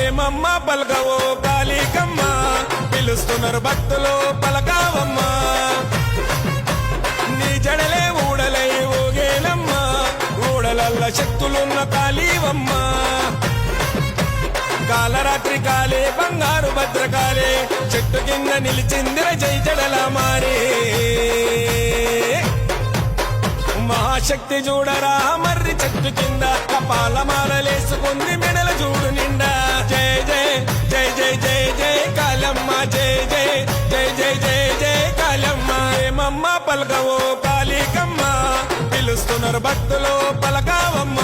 ఏమమ్మ పలకవో కాళికమ్మ, పిలుస్తున్నారు భక్తులు పలకావమ్మా. నీ జడలే ఊడలై ఊగేనమ్మ, ఊడలల్ల శక్తులున్న కాళీవమ్మ. కాలరాత్రి కాలే బంగారు భద్రకాలే, చెట్టు కింద నిలిచిందిర జై జడల మారే. మహాశక్తి చూడరా మర్రి చెట్టు కింద, కపాల మాలలేసుకుంది మెడల చూడు నిండా. జయ జయ జయ జయ జయ జయ కాళమ్మ, జయ జయ జయ జయ జయ జయ కాళమ్మ. ఏమమ్మ పలకవో కాళికమ్మ, పిలుస్తున్నారు భక్తులు పలకావమ్మ.